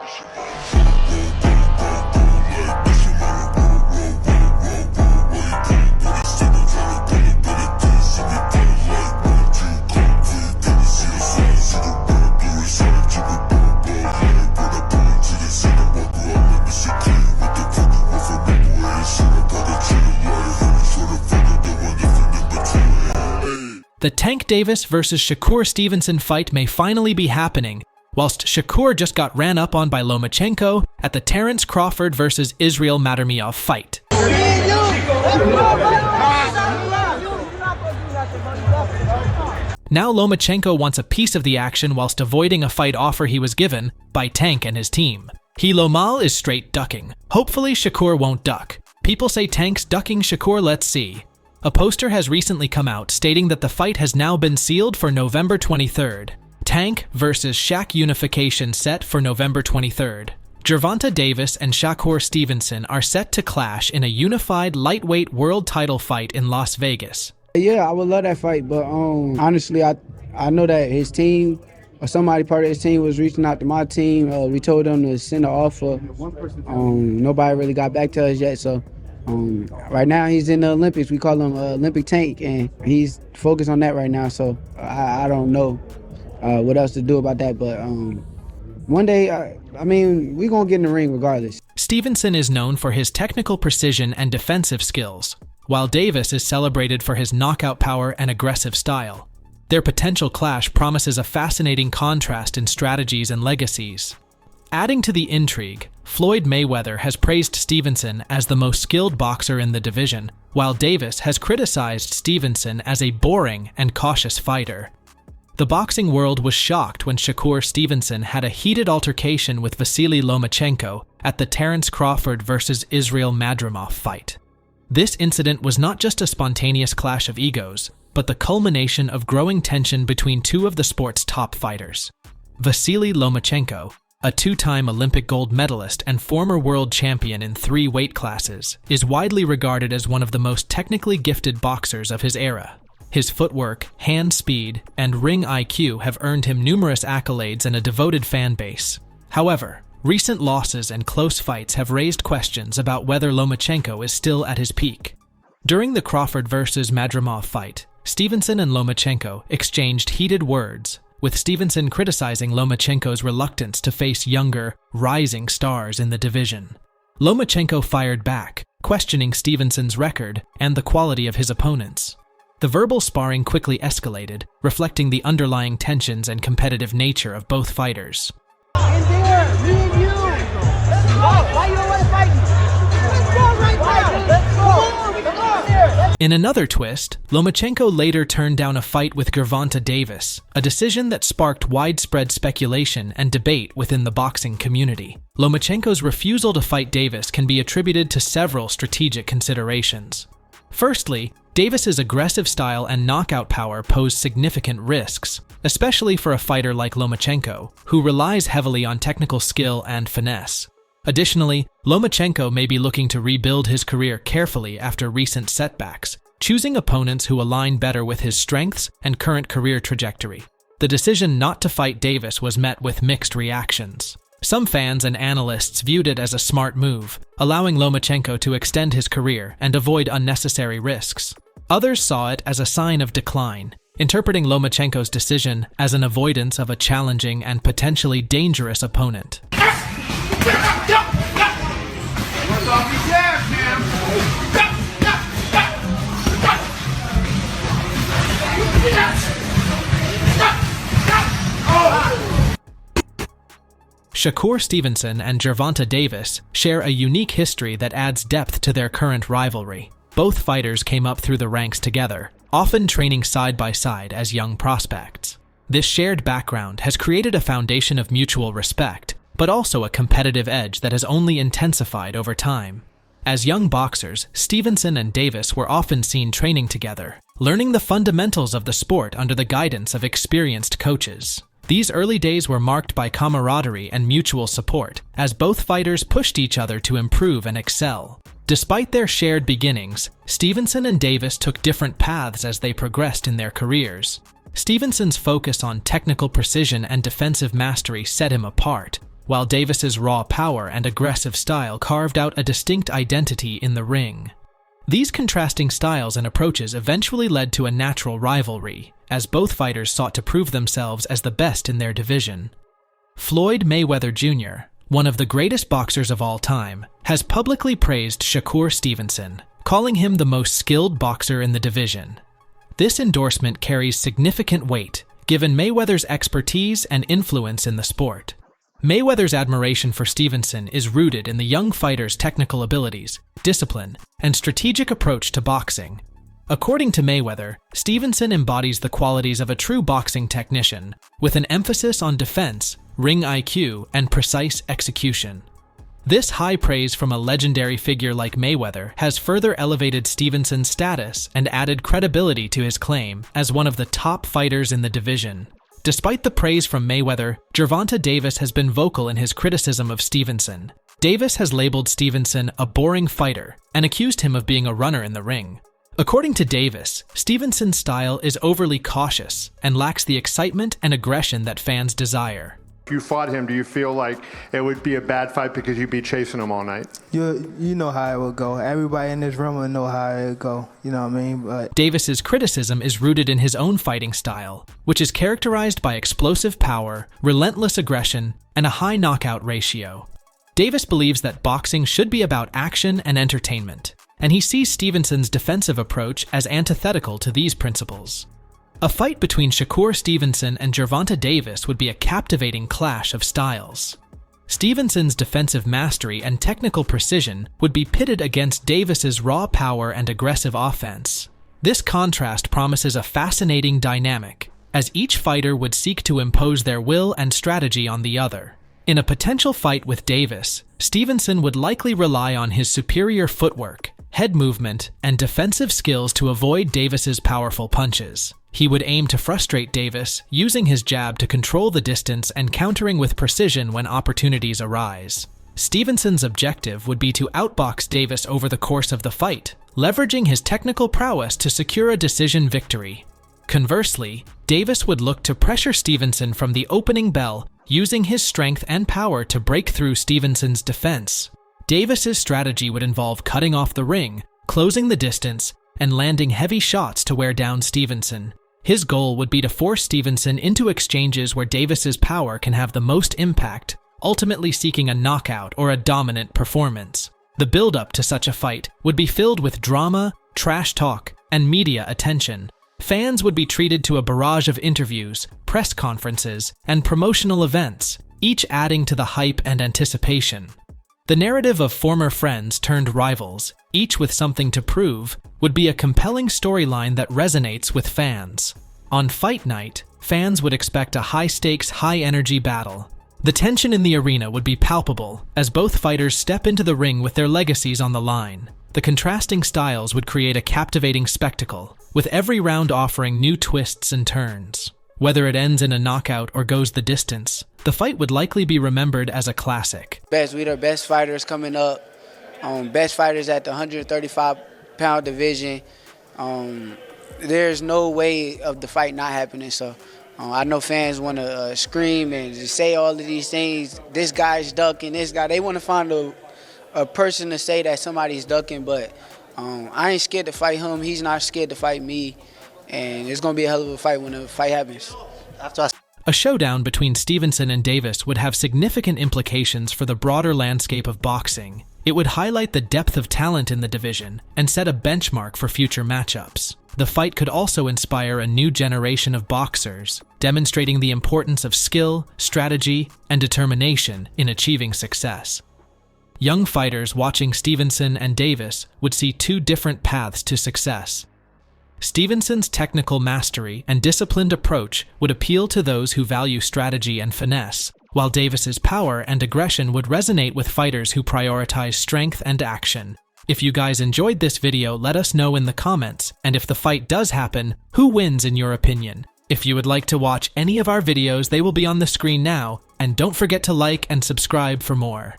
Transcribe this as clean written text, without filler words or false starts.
The Tank Davis vs. Shakur Stevenson fight may finally be happening, whilst Shakur just got ran up on by Lomachenko at the Terence Crawford vs. Israel Madrimov fight. Now Lomachenko wants a piece of the action whilst avoiding a fight offer he was given by Tank and his team. Lomal is straight ducking. Hopefully Shakur won't duck. People say Tank's ducking Shakur, let's see. A poster has recently come out stating that the fight has now been sealed for November 23rd. Tank vs. Shaq unification set for November 23rd. Gervonta Davis and Shakur Stevenson are set to clash in a unified lightweight world title fight in Las Vegas. Yeah, I would love that fight, but honestly, I know that his team or somebody part of his team was reaching out to my team. We told them to send an offer. Nobody really got back to us yet, so right now he's in the Olympics. We call him Olympic Tank, and he's focused on that right now, so I don't know what else to do about that, but one day, we're going to get in the ring regardless. Stevenson is known for his technical precision and defensive skills, while Davis is celebrated for his knockout power and aggressive style. Their potential clash promises a fascinating contrast in strategies and legacies. Adding to the intrigue, Floyd Mayweather has praised Stevenson as the most skilled boxer in the division, while Davis has criticized Stevenson as a boring and cautious fighter. The boxing world was shocked when Shakur Stevenson had a heated altercation with Vasily Lomachenko at the Terence Crawford vs. Israel Madrimov fight. This incident was not just a spontaneous clash of egos, but the culmination of growing tension between two of the sport's top fighters. Vasily Lomachenko, a two-time Olympic gold medalist and former world champion in 3 weight classes, is widely regarded as one of the most technically gifted boxers of his era. His footwork, hand speed, and ring IQ have earned him numerous accolades and a devoted fan base. However, recent losses and close fights have raised questions about whether Lomachenko is still at his peak. During the Crawford vs. Madrimov fight, Stevenson and Lomachenko exchanged heated words, with Stevenson criticizing Lomachenko's reluctance to face younger, rising stars in the division. Lomachenko fired back, questioning Stevenson's record and the quality of his opponents. The verbal sparring quickly escalated, reflecting the underlying tensions and competitive nature of both fighters. In there, me and you. Let's go. Why you don't want to fight me? Let's go right now. Let's go. Come on there. In another twist, Lomachenko later turned down a fight with Gervonta Davis, a decision that sparked widespread speculation and debate within the boxing community. Lomachenko's refusal to fight Davis can be attributed to several strategic considerations. Firstly, Davis's aggressive style and knockout power pose significant risks, especially for a fighter like Lomachenko, who relies heavily on technical skill and finesse. Additionally, Lomachenko may be looking to rebuild his career carefully after recent setbacks, choosing opponents who align better with his strengths and current career trajectory. The decision not to fight Davis was met with mixed reactions. Some fans and analysts viewed it as a smart move, allowing Lomachenko to extend his career and avoid unnecessary risks. Others saw it as a sign of decline, interpreting Lomachenko's decision as an avoidance of a challenging and potentially dangerous opponent. Shakur Stevenson and Gervonta Davis share a unique history that adds depth to their current rivalry. Both fighters came up through the ranks together, often training side by side as young prospects. This shared background has created a foundation of mutual respect, but also a competitive edge that has only intensified over time. As young boxers, Stevenson and Davis were often seen training together, learning the fundamentals of the sport under the guidance of experienced coaches. These early days were marked by camaraderie and mutual support, as both fighters pushed each other to improve and excel. Despite their shared beginnings, Stevenson and Davis took different paths as they progressed in their careers. Stevenson's focus on technical precision and defensive mastery set him apart, while Davis's raw power and aggressive style carved out a distinct identity in the ring. These contrasting styles and approaches eventually led to a natural rivalry, as both fighters sought to prove themselves as the best in their division. Floyd Mayweather Jr., one of the greatest boxers of all time, has publicly praised Shakur Stevenson, calling him the most skilled boxer in the division. This endorsement carries significant weight, given Mayweather's expertise and influence in the sport. Mayweather's admiration for Stevenson is rooted in the young fighter's technical abilities, discipline, and strategic approach to boxing. According to Mayweather, Stevenson embodies the qualities of a true boxing technician, with an emphasis on defense, ring IQ, and precise execution. This high praise from a legendary figure like Mayweather has further elevated Stevenson's status and added credibility to his claim as one of the top fighters in the division. Despite the praise from Mayweather, Gervonta Davis has been vocal in his criticism of Stevenson. Davis has labeled Stevenson a boring fighter and accused him of being a runner in the ring. According to Davis, Stevenson's style is overly cautious and lacks the excitement and aggression that fans desire. If you fought him, do you feel like it would be a bad fight because you'd be chasing him all night? You know how it would go. Everybody in this room would know how it would go. You know what I mean? But Davis's criticism is rooted in his own fighting style, which is characterized by explosive power, relentless aggression, and a high knockout ratio. Davis believes that boxing should be about action and entertainment, and he sees Stevenson's defensive approach as antithetical to these principles. A fight between Shakur Stevenson and Gervonta Davis would be a captivating clash of styles. Stevenson's defensive mastery and technical precision would be pitted against Davis's raw power and aggressive offense. This contrast promises a fascinating dynamic, as each fighter would seek to impose their will and strategy on the other. In a potential fight with Davis, Stevenson would likely rely on his superior footwork, head movement, and defensive skills to avoid Davis's powerful punches. He would aim to frustrate Davis, using his jab to control the distance and countering with precision when opportunities arise. Stevenson's objective would be to outbox Davis over the course of the fight, leveraging his technical prowess to secure a decision victory. Conversely, Davis would look to pressure Stevenson from the opening bell, using his strength and power to break through Stevenson's defense. Davis's strategy would involve cutting off the ring, closing the distance, and landing heavy shots to wear down Stevenson. His goal would be to force Stevenson into exchanges where Davis's power can have the most impact, ultimately seeking a knockout or a dominant performance. The build-up to such a fight would be filled with drama, trash talk, and media attention. Fans would be treated to a barrage of interviews, press conferences, and promotional events, each adding to the hype and anticipation. The narrative of former friends turned rivals, each with something to prove, would be a compelling storyline that resonates with fans. On fight night, fans would expect a high-stakes, high-energy battle. The tension in the arena would be palpable as both fighters step into the ring with their legacies on the line. The contrasting styles would create a captivating spectacle, with every round offering new twists and turns. Whether it ends in a knockout or goes the distance, the fight would likely be remembered as a classic. We the best fighters coming up, best fighters at the 135-pound division. There's no way of the fight not happening. So I know fans want to scream and just say all of these things. This guy's ducking, this guy. They want to find a person to say that somebody's ducking, but I ain't scared to fight him. He's not scared to fight me. And it's going to be a hell of a fight when the fight happens. A showdown between Stevenson and Davis would have significant implications for the broader landscape of boxing. It would highlight the depth of talent in the division and set a benchmark for future matchups. The fight could also inspire a new generation of boxers, demonstrating the importance of skill, strategy, and determination in achieving success. Young fighters watching Stevenson and Davis would see two different paths to success. Stevenson's technical mastery and disciplined approach would appeal to those who value strategy and finesse, while Davis's power and aggression would resonate with fighters who prioritize strength and action. If you guys enjoyed this video, let us know in the comments, and if the fight does happen, who wins in your opinion? If you would like to watch any of our videos, they will be on the screen now, and don't forget to like and subscribe for more.